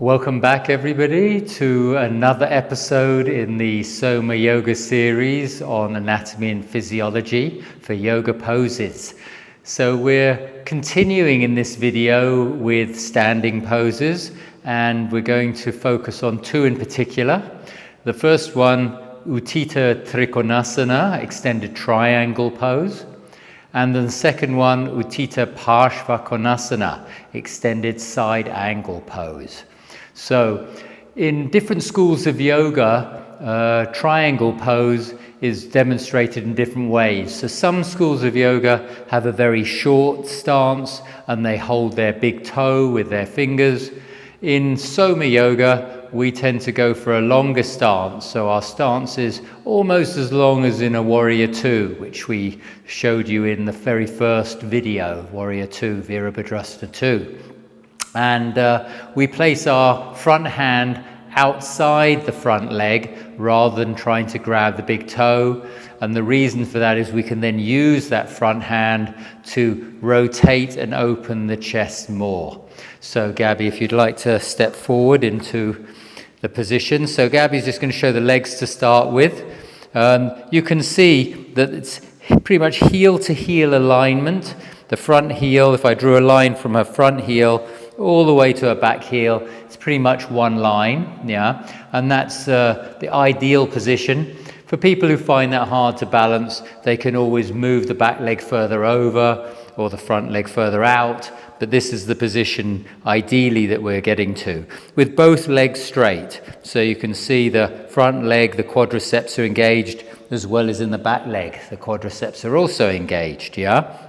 Welcome back, everybody, to another episode in the Soma Yoga series on anatomy and physiology for yoga poses. So we're continuing in this video with standing poses, and we're going to focus on two in particular. The first one, Utthita Trikonāsana, extended triangle pose. And then the second one, Utthita Pārśvakoṇāsana, extended side angle pose. So in different schools of yoga, triangle pose is demonstrated in different ways. So some schools of yoga have a very short stance and they hold their big toe with their fingers. In Soma yoga, we tend to go for a longer stance. So our stance is almost as long as in a Warrior Two, which we showed you in the very first video, Warrior Two, Virabhadrasana 2. And we place our front hand outside the front leg rather than trying to grab the big toe. And the reason for that is we can then use that front hand to rotate and open the chest more. So Gabby, if you'd like to step forward into the position. So Gabby's just going to show the legs to start with. You can see that it's pretty much heel to heel alignment. The front heel, if I drew a line from her front heel all the way to her back heel, it's pretty much one line, yeah, and that's the ideal position. For people who find that hard to balance, they can always move the back leg further over or the front leg further out, but this is the position ideally that we're getting to, with both legs straight. So you can see the front leg, the quadriceps are engaged, as well as in the back leg, the quadriceps are also engaged, yeah?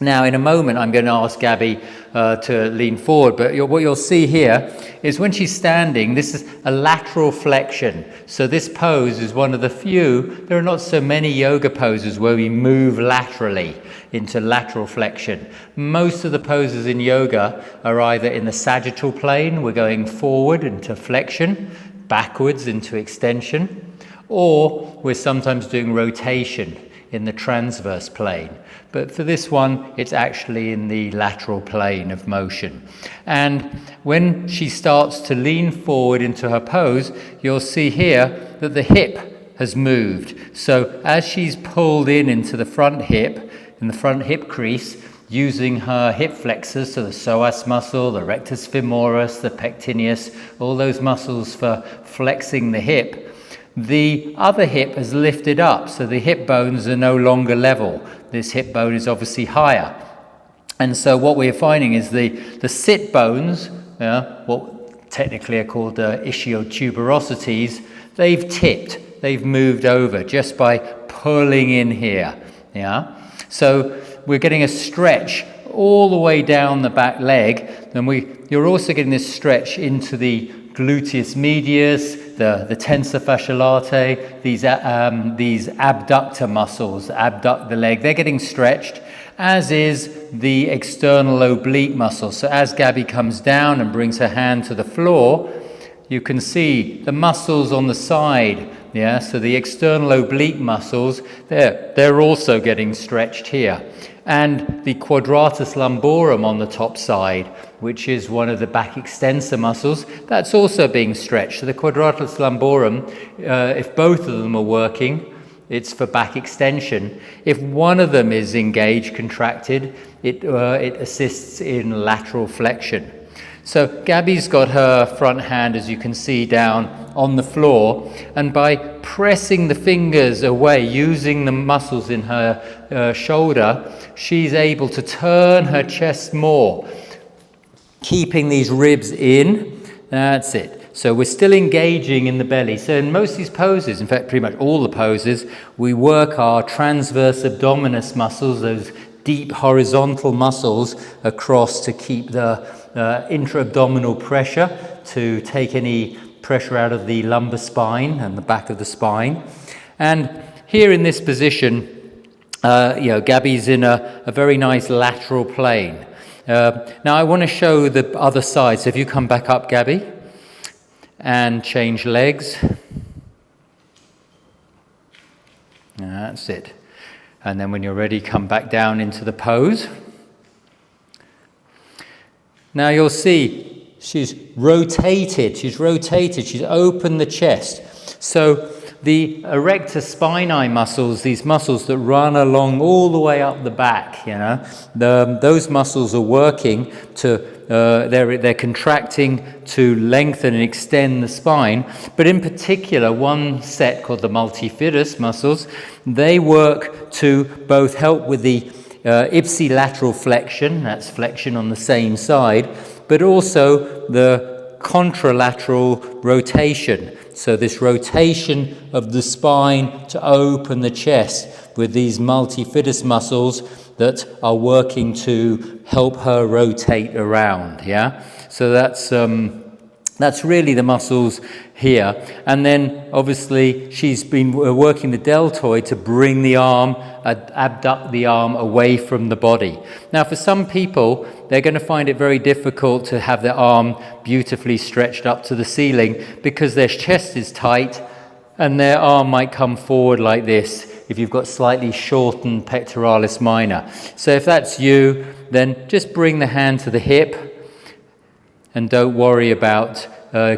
Now, in a moment, I'm going to ask Gabby to lean forward, but what you'll see here is when she's standing, this is a lateral flexion. So this pose is one of the few, there are not so many yoga poses where we move laterally into lateral flexion. Most of the poses in yoga are either in the sagittal plane, we're going forward into flexion, backwards into extension, or we're sometimes doing rotation in the transverse plane. But for this one, it's actually in the lateral plane of motion. And when she starts to lean forward into her pose, you'll see here that the hip has moved. So as she's pulled into the front hip, in the front hip crease, using her hip flexors, so the psoas muscle, the rectus femoris, the pectineus, all those muscles for flexing the hip, the other hip has lifted up, so the hip bones are no longer level. This hip bone is obviously higher. And so what we're finding is the sit bones, what technically are called the ishiotuberosities, they've tipped, they've moved over just by pulling in here. Yeah. So we're getting a stretch all the way down the back leg, and you're also getting this stretch into the gluteus medius, the tensor fasciae latae, these abductor muscles abduct the leg. They're getting stretched, as is the external oblique muscle. So as Gabby comes down and brings her hand to the floor, you can see the muscles on the side. Yeah, so the external oblique muscles, they're also getting stretched here. And the quadratus lumborum on the top side, which is one of the back extensor muscles, that's also being stretched. So the quadratus lumborum, if both of them are working, it's for back extension. If one of them is engaged, contracted, it assists in lateral flexion. So Gabby's got her front hand, as you can see, down on the floor, and by pressing the fingers away, using the muscles in her shoulder, she's able to turn her chest more, keeping these ribs in. That's it. So we're still engaging in the belly. So in most of these poses, in fact pretty much all the poses, we work our transverse abdominis muscles, those deep horizontal muscles across to keep the intra-abdominal pressure, to take any pressure out of the lumbar spine and the back of the spine. And here in this position, Gabby's in a very nice lateral plane. Now I want to show the other side. So if you come back up, Gabby, and change legs. That's it. And then when you're ready, come back down into the pose. Now you'll see she's rotated, she's opened the chest. So the erector spinae muscles, these muscles that run along all the way up the back, those muscles are working to, they're contracting to lengthen and extend the spine. But in particular, one set called the multifidus muscles, they work to both help with the ipsilateral flexion, that's flexion on the same side, but also the contralateral rotation. So this rotation of the spine to open the chest with these multifidus muscles that are working to help her rotate around, So that's really the muscles here. And then obviously she's been working the deltoid to bring the arm, abduct the arm away from the body. Now for some people, they're going to find it very difficult to have their arm beautifully stretched up to the ceiling because their chest is tight and their arm might come forward like this if you've got slightly shortened pectoralis minor. So if that's you, then just bring the hand to the hip and don't worry about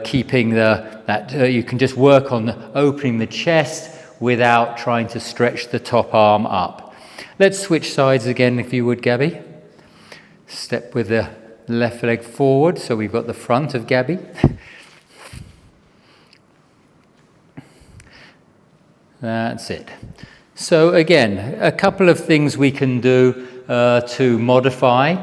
keeping you can just work on opening the chest without trying to stretch the top arm up. Let's switch sides again if you would, Gabby. Step with the left leg forward, so we've got the front of Gabby. That's it. So again, a couple of things we can do to modify.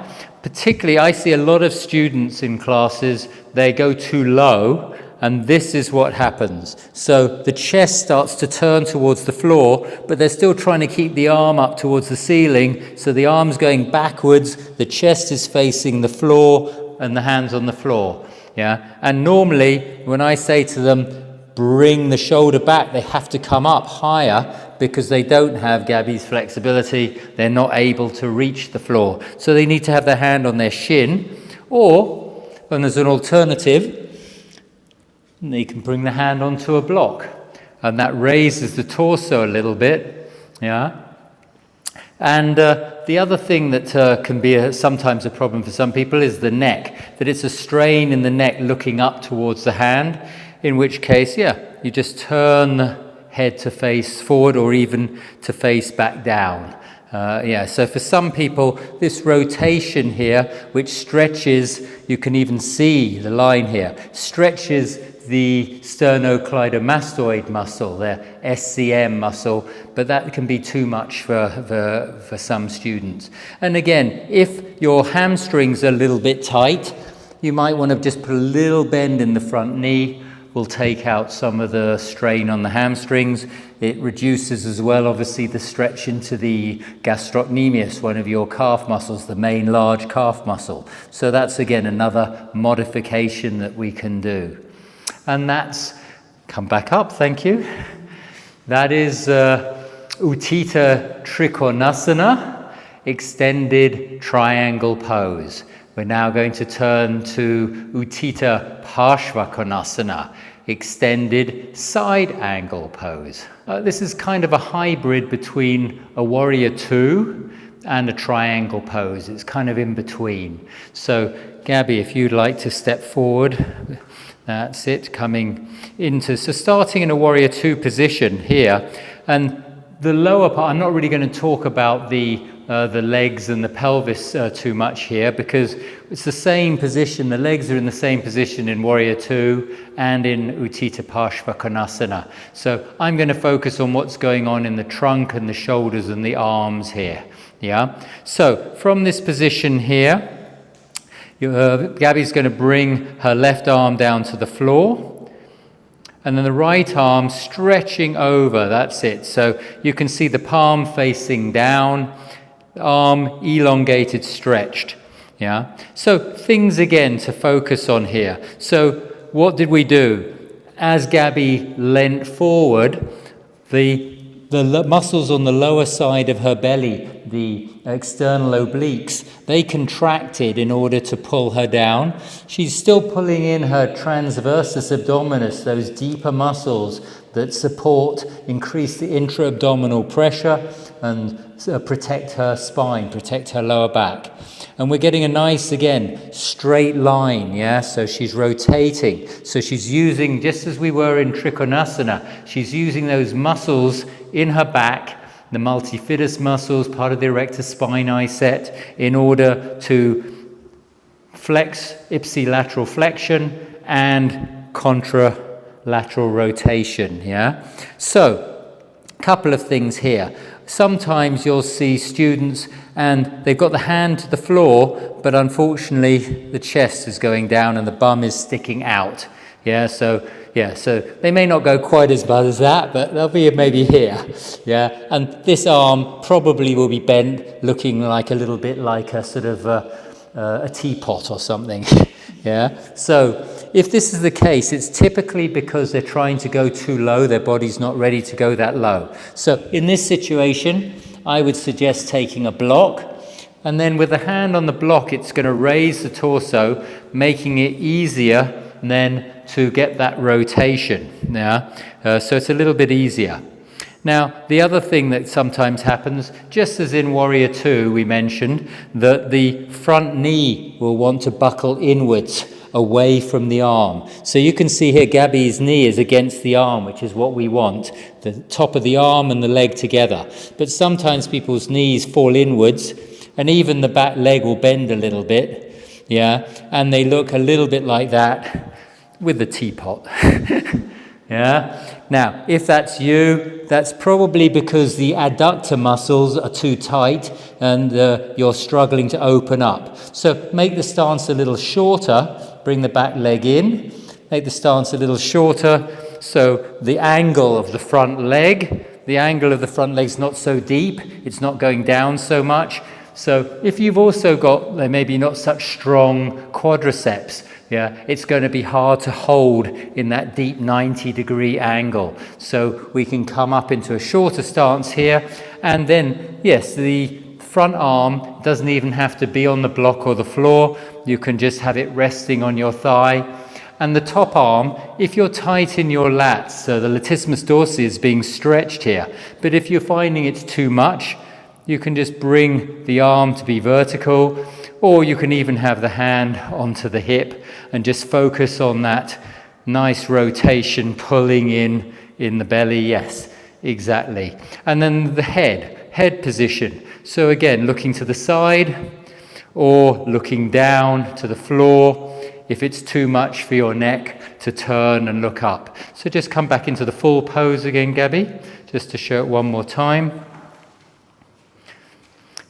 Particularly, I see a lot of students in classes, they go too low, and this is what happens. So the chest starts to turn towards the floor, but they're still trying to keep the arm up towards the ceiling, so the arm's going backwards, the chest is facing the floor, and the hands on the floor. And normally, when I say to them, bring the shoulder back, they have to come up higher, because they don't have Gabby's flexibility, they're not able to reach the floor. So they need to have their hand on their shin, or, and there's an alternative, they can bring the hand onto a block, and that raises the torso a little bit, And the other thing that can be sometimes a problem for some people is the neck, that it's a strain in the neck looking up towards the hand, in which case, you just turn the head to face forward or even to face back down. So for some people, this rotation here, which stretches, you can even see the line here, stretches the sternocleidomastoid muscle, the SCM muscle, but that can be too much for some students. And again, if your hamstrings are a little bit tight, you might want to just put a little bend in the front knee. Will take out some of the strain on the hamstrings. It reduces as well, obviously, the stretch into the gastrocnemius, one of your calf muscles, the main large calf muscle. So that's, again, another modification that we can do. And that's, come back up, thank you. That is Utthita Trikonāsana, extended triangle pose. We're now going to turn to Utthita Pārśvakoṇāsana, extended side angle pose. This is kind of a hybrid between a warrior two and a triangle pose. It's kind of in between. So Gabby, if you'd like to step forward, that's it, coming into, so starting in a warrior two position here, and the lower part, I'm not really going to talk about the legs and the pelvis too much here, because it's the same position, the legs are in the same position in Warrior 2 and in Utthita Pārśvakoṇāsana. So I'm going to focus on what's going on in the trunk and the shoulders and the arms here. So from this position here, Gabby's going to bring her left arm down to the floor, and then the right arm stretching over, that's it. So you can see the palm facing down, arm elongated, stretched. So things again to focus on here. So what did we do? As Gabby leant forward, the muscles on the lower side of her belly, the external obliques, they contracted in order to pull her down. She's still pulling in her transversus abdominis, those deeper muscles that support, increase the intra-abdominal pressure and protect her spine, protect her lower back. And we're getting a nice, again, straight line, yeah? So she's rotating. So she's using, just as we were in Trikonāsana, she's using those muscles in her back, the multifidus muscles, part of the erector spinae set, in order to flex ipsilateral flexion and contralateral rotation, yeah? So, a couple of things here. Sometimes you'll see students and they've got the hand to the floor, but unfortunately the chest is going down and the bum is sticking out. So they may not go quite as bad as that, but they'll be maybe here. And this arm probably will be bent, looking like a little bit like a sort of a teapot or something. So if this is the case, it's typically because they're trying to go too low, their body's not ready to go that low. So in this situation, I would suggest taking a block, and then with the hand on the block, it's going to raise the torso, making it easier then to get that rotation. So it's a little bit easier. Now, the other thing that sometimes happens, just as in Warrior 2 we mentioned, that the front knee will want to buckle inwards away from the arm. So you can see here Gabby's knee is against the arm, which is what we want, the top of the arm and the leg together. But sometimes people's knees fall inwards, and even the back leg will bend a little bit, and they look a little bit like that with the teapot. Now, if that's you, that's probably because the adductor muscles are too tight and you're struggling to open up. So make the stance a little shorter, bring the back leg in, make the stance a little shorter, so the angle of the front leg is not so deep, it's not going down so much. So if you've also got maybe not such strong quadriceps, it's going to be hard to hold in that deep 90-degree angle. So we can come up into a shorter stance here. And then, yes, the front arm doesn't even have to be on the block or the floor. You can just have it resting on your thigh. And the top arm, if you're tight in your lats, so the latissimus dorsi is being stretched here. But if you're finding it's too much, you can just bring the arm to be vertical, or you can even have the hand onto the hip and just focus on that nice rotation, pulling in the belly. Yes, exactly. And then the head position. So again, looking to the side or looking down to the floor if it's too much for your neck to turn and look up. So just come back into the full pose again, Gabby, just to show it one more time.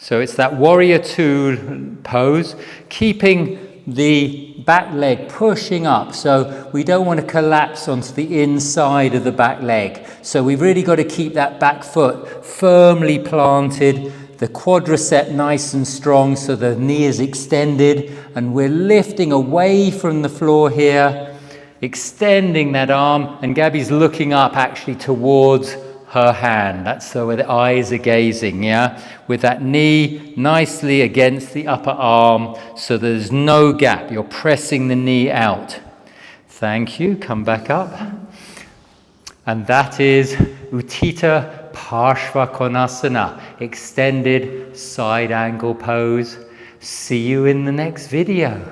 So it's that Warrior 2 pose, keeping the back leg pushing up. So we don't want to collapse onto the inside of the back leg. So we've really got to keep that back foot firmly planted, the quadricep nice and strong so the knee is extended, and we're lifting away from the floor here, extending that arm, and Gabby's looking up actually towards her hand. That's where the eyes are gazing, with that knee nicely against the upper arm so there's no gap. You're pressing the knee out. Thank you. Come back up. And that is Utthita Pārśvakoṇāsana, extended side angle pose. See you in the next video.